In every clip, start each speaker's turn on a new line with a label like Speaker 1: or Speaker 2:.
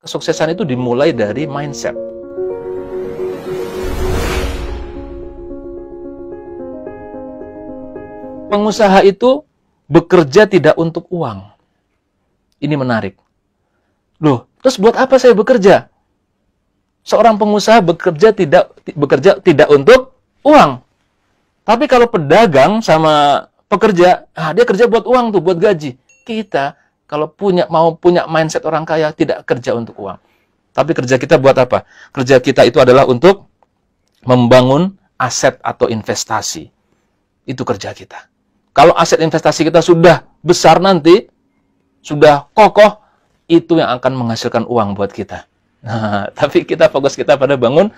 Speaker 1: Kesuksesan itu dimulai dari mindset. Pengusaha itu bekerja tidak untuk uang. Ini menarik. Loh, terus buat apa saya bekerja? Seorang pengusaha bekerja tidak untuk uang. Tapi kalau pedagang sama pekerja, dia kerja buat uang tuh, buat gaji. Kita kalau mau punya mindset orang kaya, tidak kerja untuk uang. Tapi kerja kita buat apa? Kerja kita itu adalah untuk membangun aset atau investasi. Itu kerja kita. Kalau aset investasi kita sudah besar nanti, sudah kokoh, itu yang akan menghasilkan uang buat kita. Nah, tapi fokus kita pada bangun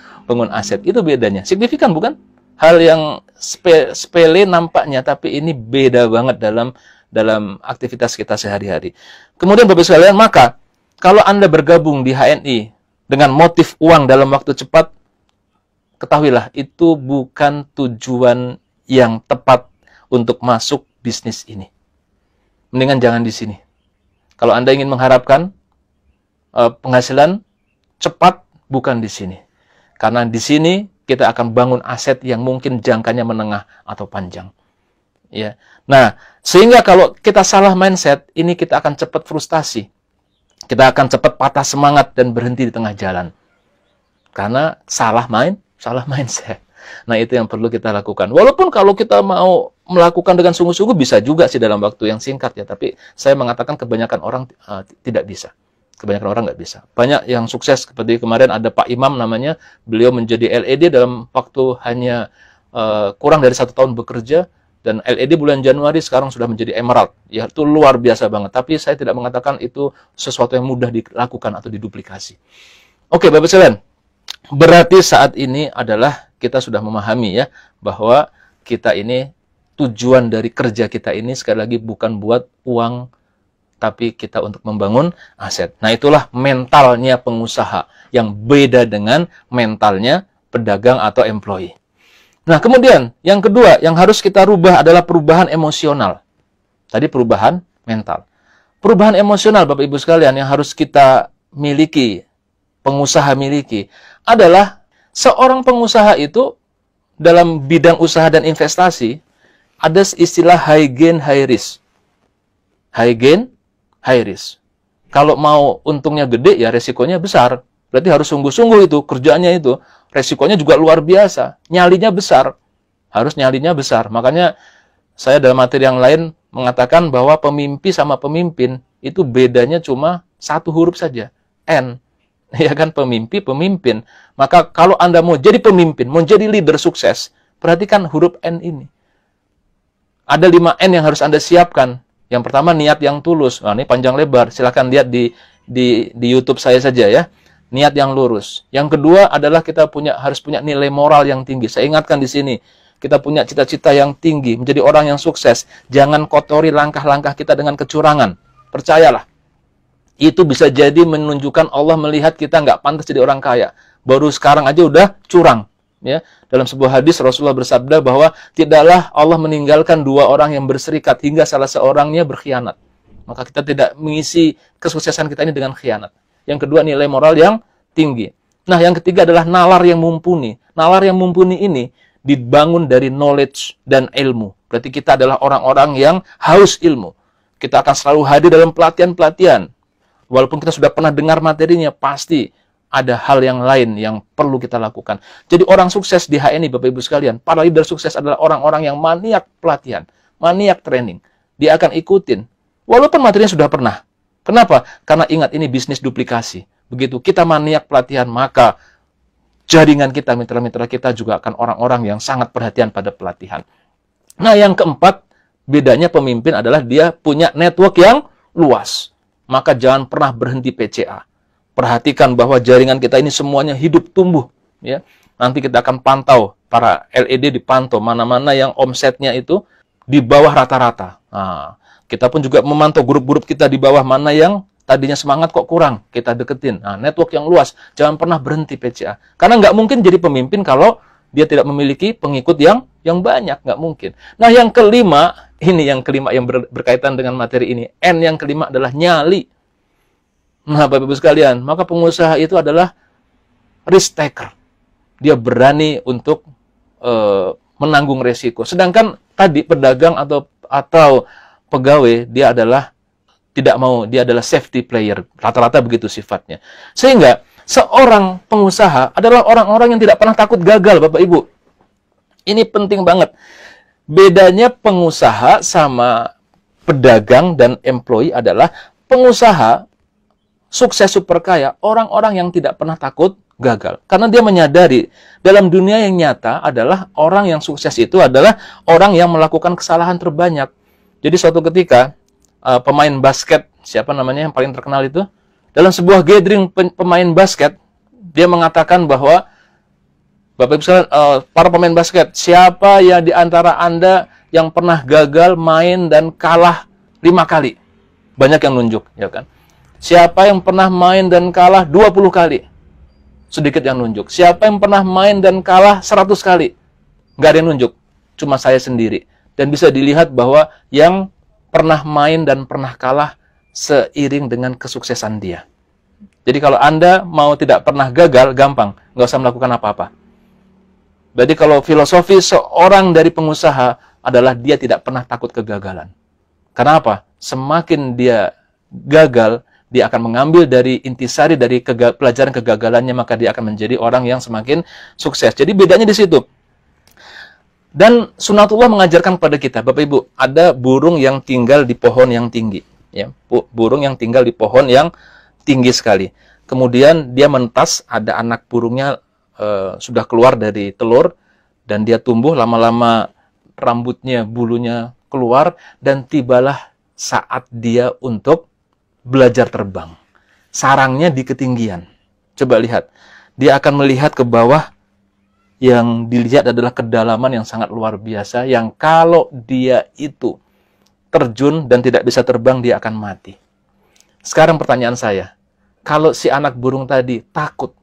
Speaker 1: aset. Itu bedanya. Signifikan bukan? Hal yang sepele nampaknya, tapi ini beda banget dalam aktivitas kita sehari-hari. Kemudian Bapak sekalian, maka kalau Anda bergabung di HNI dengan motif uang dalam waktu cepat, ketahuilah itu bukan tujuan yang tepat untuk masuk bisnis ini. Mendingan jangan di sini. Kalau Anda ingin mengharapkan penghasilan cepat, bukan di sini. Karena di sini kita akan bangun aset yang mungkin jangkanya menengah atau panjang. Ya. Nah, sehingga kalau kita salah mindset, ini kita akan cepat frustasi. Kita akan cepat patah semangat dan berhenti di tengah jalan. Karena salah mindset. Nah, itu yang perlu kita lakukan. Walaupun kalau kita mau melakukan dengan sungguh-sungguh bisa juga sih dalam waktu yang singkat ya, tapi saya mengatakan kebanyakan orang tidak bisa. Kebanyakan orang nggak bisa. Banyak yang sukses, seperti kemarin ada Pak Imam namanya, beliau menjadi LED dalam waktu hanya kurang dari 1 tahun bekerja, dan LED bulan Januari sekarang sudah menjadi emerald. Ya, itu luar biasa banget. Tapi saya tidak mengatakan itu sesuatu yang mudah dilakukan atau diduplikasi. Oke, Bapak sekalian. Berarti saat ini adalah kita sudah memahami ya, bahwa kita ini, tujuan dari kerja kita ini sekali lagi bukan buat uang, tapi kita untuk membangun aset. Nah, itulah mentalnya pengusaha yang beda dengan mentalnya pedagang atau employee. Nah, kemudian yang kedua yang harus kita rubah adalah perubahan emosional. Tadi perubahan mental. Perubahan emosional, Bapak Ibu sekalian, yang harus kita miliki, pengusaha miliki, adalah seorang pengusaha itu dalam bidang usaha dan investasi ada istilah high gain, high risk. High gain, high risk. Kalau mau untungnya gede, ya resikonya besar. Berarti harus sungguh-sungguh itu, kerjaannya itu. Resikonya juga luar biasa. Nyalinya besar. Harus nyalinya besar. Makanya saya dalam materi yang lain mengatakan bahwa pemimpi sama pemimpin itu bedanya cuma 1 huruf saja. N. Ya kan, pemimpi, pemimpin. Maka kalau Anda mau jadi pemimpin, mau jadi leader sukses, perhatikan huruf N ini. Ada 5 N yang harus Anda siapkan. Yang pertama, niat yang tulus. Nah, ini panjang lebar. Silahkan lihat di YouTube saya saja ya. Niat yang lurus. Yang kedua adalah kita harus punya nilai moral yang tinggi. Saya ingatkan di sini, kita punya cita-cita yang tinggi, menjadi orang yang sukses. Jangan kotori langkah-langkah kita dengan kecurangan. Percayalah. Itu bisa jadi menunjukkan Allah melihat kita nggak pantas jadi orang kaya. Baru sekarang aja udah curang. Ya, dalam sebuah hadis Rasulullah bersabda bahwa tidaklah Allah meninggalkan 2 orang yang berserikat hingga salah seorangnya berkhianat. Maka kita tidak mengisi kesuksesan kita ini dengan khianat. Yang kedua, nilai moral yang tinggi. Nah, yang ketiga adalah nalar yang mumpuni. Nalar yang mumpuni ini dibangun dari knowledge dan ilmu. Berarti kita adalah orang-orang yang haus ilmu. Kita akan selalu hadir dalam pelatihan-pelatihan. Walaupun kita sudah pernah dengar materinya, pasti ada hal yang lain yang perlu kita lakukan. Jadi orang sukses di HNI, Bapak Ibu sekalian, para leader sukses adalah orang-orang yang maniak pelatihan, maniak training. Dia akan ikutin, walaupun materinya sudah pernah. Kenapa? Karena ingat, ini bisnis duplikasi. Begitu kita maniak pelatihan, maka jaringan kita, mitra-mitra kita juga akan orang-orang yang sangat perhatian pada pelatihan. Nah, yang keempat, bedanya pemimpin adalah dia punya network yang luas. Maka jangan pernah berhenti PCA. Perhatikan bahwa jaringan kita ini semuanya hidup tumbuh. Ya. Nanti kita akan pantau, para LED dipantau, mana-mana yang omsetnya itu di bawah rata-rata. Nah, kita pun juga memantau grup-grup kita di bawah, mana yang tadinya semangat kok kurang, kita deketin. Nah, network yang luas, jangan pernah berhenti PCA. Karena nggak mungkin jadi pemimpin kalau dia tidak memiliki pengikut yang banyak, nggak mungkin. Nah, yang kelima, ini yang kelima yang berkaitan dengan materi ini. N yang kelima adalah nyali. Nah, Bapak Ibu sekalian, maka pengusaha itu adalah risk taker. Dia berani untuk menanggung resiko. Sedangkan tadi pedagang atau pegawai, dia adalah tidak mau, dia adalah safety player. Rata-rata begitu sifatnya. Sehingga seorang pengusaha adalah orang-orang yang tidak pernah takut gagal, Bapak Ibu. Ini penting banget. Bedanya pengusaha sama pedagang dan employee adalah pengusaha sukses super kaya, orang-orang yang tidak pernah takut gagal. Karena dia menyadari dalam dunia yang nyata adalah orang yang sukses itu adalah orang yang melakukan kesalahan terbanyak. Jadi suatu ketika pemain basket, siapa namanya yang paling terkenal itu? Dalam sebuah gathering pemain basket, dia mengatakan bahwa Bapak Ibu sekalian, para pemain basket, siapa yang di antara Anda yang pernah gagal main dan kalah 5 kali? Banyak yang nunjuk, ya kan? Siapa yang pernah main dan kalah 20 kali? Sedikit yang nunjuk. Siapa yang pernah main dan kalah 100 kali? Nggak ada yang nunjuk. Cuma saya sendiri. Dan bisa dilihat bahwa yang pernah main dan pernah kalah seiring dengan kesuksesan dia. Jadi kalau Anda mau tidak pernah gagal, gampang. Nggak usah melakukan apa-apa. Jadi kalau filosofi seorang dari pengusaha adalah dia tidak pernah takut kegagalan. Kenapa? Semakin dia gagal, dia akan mengambil dari intisari dari pelajaran kegagalannya, maka dia akan menjadi orang yang semakin sukses. Jadi bedanya di situ. Dan sunatullah mengajarkan kepada kita, Bapak Ibu, ada burung yang tinggal di pohon yang tinggi. Ya, burung yang tinggal di pohon yang tinggi sekali. Kemudian dia mentas, ada anak burungnya sudah keluar dari telur, dan dia tumbuh, lama-lama rambutnya, bulunya keluar, dan tibalah saat dia untuk belajar terbang. Sarangnya di ketinggian. Coba lihat. Dia akan melihat ke bawah. Yang dilihat adalah kedalaman yang sangat luar biasa. Yang kalau dia itu terjun dan tidak bisa terbang, dia akan mati. Sekarang pertanyaan saya. Kalau si anak burung tadi takut,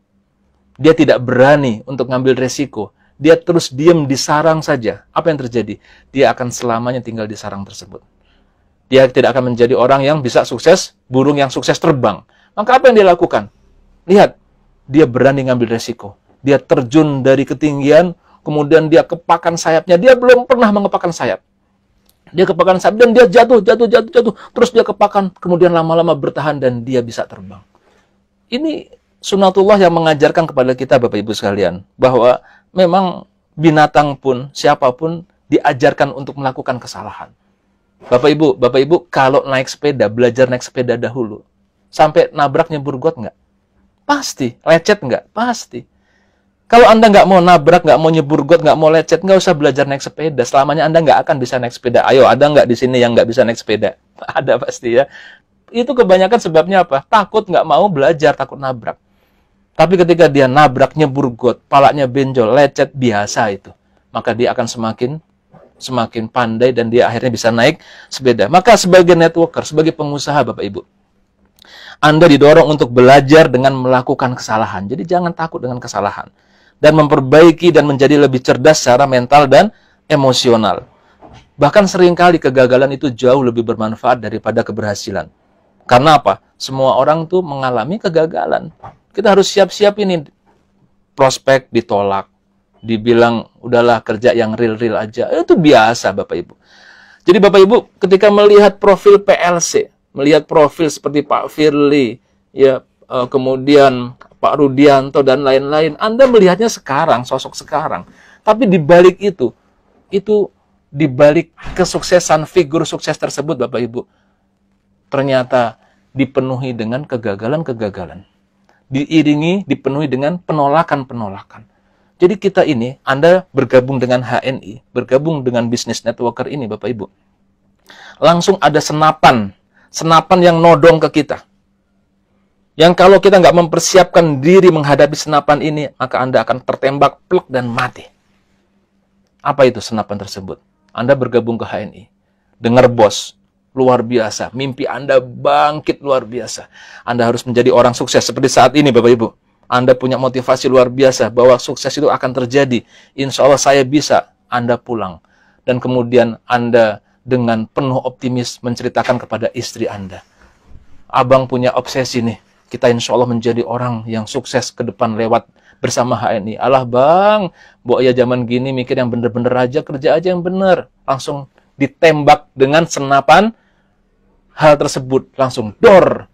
Speaker 1: dia tidak berani untuk ngambil resiko, dia terus diam di sarang saja, apa yang terjadi? Dia akan selamanya tinggal di sarang tersebut. Dia tidak akan menjadi orang yang bisa sukses, burung yang sukses terbang. Maka apa yang dia lakukan? Lihat, dia berani ngambil resiko. Dia terjun dari ketinggian, kemudian dia kepakan sayapnya. Dia belum pernah mengepakkan sayap. Dia kepakan sayap dan dia jatuh. Terus dia kepakan, kemudian lama-lama bertahan dan dia bisa terbang. Ini sunatullah yang mengajarkan kepada kita, Bapak Ibu sekalian, bahwa memang binatang pun, siapapun diajarkan untuk melakukan kesalahan. Bapak Ibu, kalau naik sepeda, belajar naik sepeda dahulu. Sampai nabrak nyebur got nggak? Pasti. Lecet nggak? Pasti. Kalau Anda nggak mau nabrak, nggak mau nyebur got, nggak mau lecet, nggak usah belajar naik sepeda. Selamanya Anda nggak akan bisa naik sepeda. Ayo, ada nggak di sini yang nggak bisa naik sepeda? Ada pasti ya. Itu kebanyakan sebabnya apa? Takut nggak mau belajar, takut nabrak. Tapi ketika dia nabrak, nyebur got, palanya benjol, lecet, biasa itu. Maka dia akan semakin pandai dan dia akhirnya bisa naik sepeda. Maka sebagai networker, sebagai pengusaha Bapak Ibu, Anda didorong untuk belajar dengan melakukan kesalahan. Jadi jangan takut dengan kesalahan. Dan memperbaiki dan menjadi lebih cerdas secara mental dan emosional. Bahkan seringkali kegagalan itu jauh lebih bermanfaat daripada keberhasilan. Karena apa? Semua orang tuh mengalami kegagalan. Kita harus siap-siap ini. Prospek ditolak. Dibilang, udahlah kerja yang real-real aja. Itu biasa Bapak Ibu. Jadi Bapak Ibu ketika melihat profil PLC, melihat profil seperti Pak Firly, ya, kemudian Pak Rudianto dan lain-lain, Anda melihatnya sekarang, sosok sekarang. Tapi di balik itu di balik kesuksesan figur sukses tersebut Bapak Ibu, ternyata dipenuhi dengan kegagalan-kegagalan. Dipenuhi dengan penolakan-penolakan. Jadi kita ini, Anda bergabung dengan HNI, bergabung dengan bisnis networker ini Bapak Ibu, langsung ada senapan yang nodong ke kita. Yang kalau kita nggak mempersiapkan diri menghadapi senapan ini, maka Anda akan tertembak, plek, dan mati. Apa itu senapan tersebut? Anda bergabung ke HNI. Dengar bos, luar biasa. Mimpi Anda bangkit luar biasa. Anda harus menjadi orang sukses seperti saat ini Bapak Ibu. Anda punya motivasi luar biasa bahwa sukses itu akan terjadi. Insya Allah saya bisa. Anda pulang. Dan kemudian Anda dengan penuh optimis menceritakan kepada istri Anda. Abang punya obsesi nih. kita insya Allah menjadi orang yang sukses ke depan lewat bersama HNI. Alah bang, Mbok ya zaman gini mikir yang bener-bener aja, kerja aja yang bener. Langsung ditembak dengan senapan hal tersebut. Langsung dor,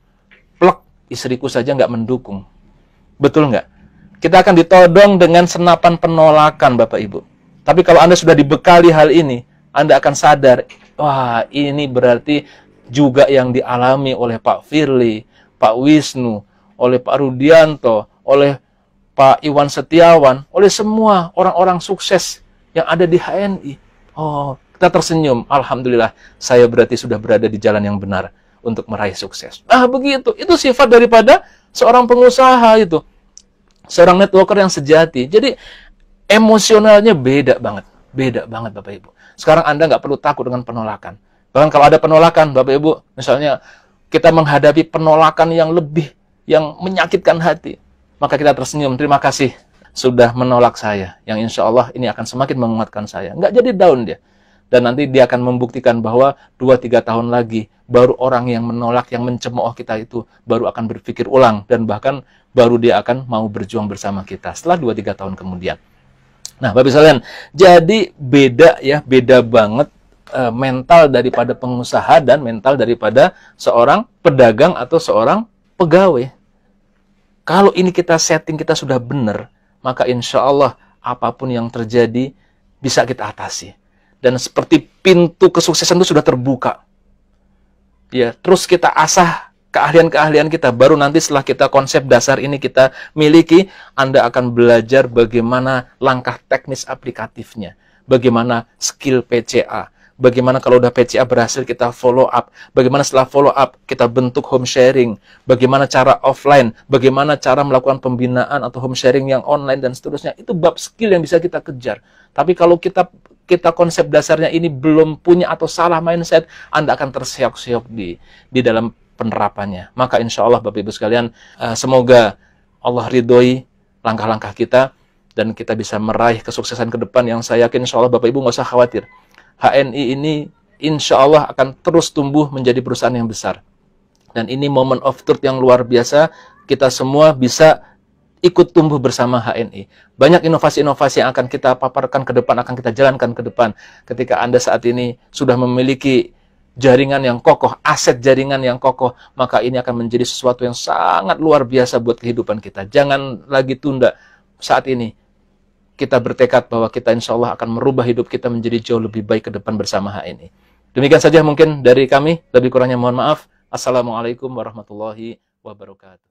Speaker 1: plek, istriku saja nggak mendukung. Betul nggak? Kita akan ditodong dengan senapan penolakan, Bapak Ibu. Tapi kalau Anda sudah dibekali hal ini, Anda akan sadar, wah ini berarti juga yang dialami oleh Pak Firly, Pak Wisnu, oleh Pak Rudianto, oleh Pak Iwan Setiawan, oleh semua orang-orang sukses yang ada di HNI. Oh, kita tersenyum. Alhamdulillah, saya berarti sudah berada di jalan yang benar untuk meraih sukses. Ah, begitu. Itu sifat daripada seorang pengusaha itu. Seorang networker yang sejati. Jadi, emosionalnya beda banget. Beda banget, Bapak Ibu. Sekarang Anda nggak perlu takut dengan penolakan. Bahkan kalau ada penolakan, Bapak Ibu, misalnya kita menghadapi penolakan yang lebih, yang menyakitkan hati, maka kita tersenyum, terima kasih sudah menolak saya, yang insya Allah ini akan semakin menguatkan saya. Nggak jadi down dia. Dan nanti dia akan membuktikan bahwa 2-3 tahun lagi, baru orang yang menolak, yang mencemooh kita itu, baru akan berpikir ulang, dan bahkan baru dia akan mau berjuang bersama kita, setelah 2-3 tahun kemudian. Nah, Bapak sekalian, jadi beda ya, beda banget mental daripada pengusaha dan mental daripada seorang pedagang atau seorang pegawai. Kalau ini kita setting, kita sudah benar, maka insya Allah apapun yang terjadi bisa kita atasi. Dan seperti pintu kesuksesan itu sudah terbuka. Ya, terus kita asah keahlian-keahlian kita, baru nanti setelah kita konsep dasar ini kita miliki, Anda akan belajar bagaimana langkah teknis aplikatifnya, bagaimana skill PCA, bagaimana kalau udah PCA berhasil kita follow up, bagaimana setelah follow up kita bentuk home sharing, bagaimana cara offline, bagaimana cara melakukan pembinaan atau home sharing yang online dan seterusnya. Itu bab skill yang bisa kita kejar. Tapi kalau kita konsep dasarnya ini belum punya atau salah mindset, Anda akan terseok-seok di dalam penerapannya. Maka insya Allah Bapak Ibu sekalian, semoga Allah ridhoi langkah-langkah kita dan kita bisa meraih kesuksesan ke depan yang saya yakin insya Allah Bapak Ibu nggak usah khawatir. HNI ini insya Allah akan terus tumbuh menjadi perusahaan yang besar. Dan ini moment of truth yang luar biasa, kita semua bisa ikut tumbuh bersama HNI. Banyak inovasi-inovasi yang akan kita paparkan ke depan, akan kita jalankan ke depan. Ketika Anda saat ini sudah memiliki jaringan yang kokoh, aset jaringan yang kokoh, maka ini akan menjadi sesuatu yang sangat luar biasa buat kehidupan kita. Jangan lagi tunda. Saat ini kita bertekad bahwa kita insya Allah akan merubah hidup kita menjadi jauh lebih baik ke depan bersama HNI. Demikian saja mungkin dari kami, lebih kurangnya mohon maaf. Assalamualaikum warahmatullahi wabarakatuh.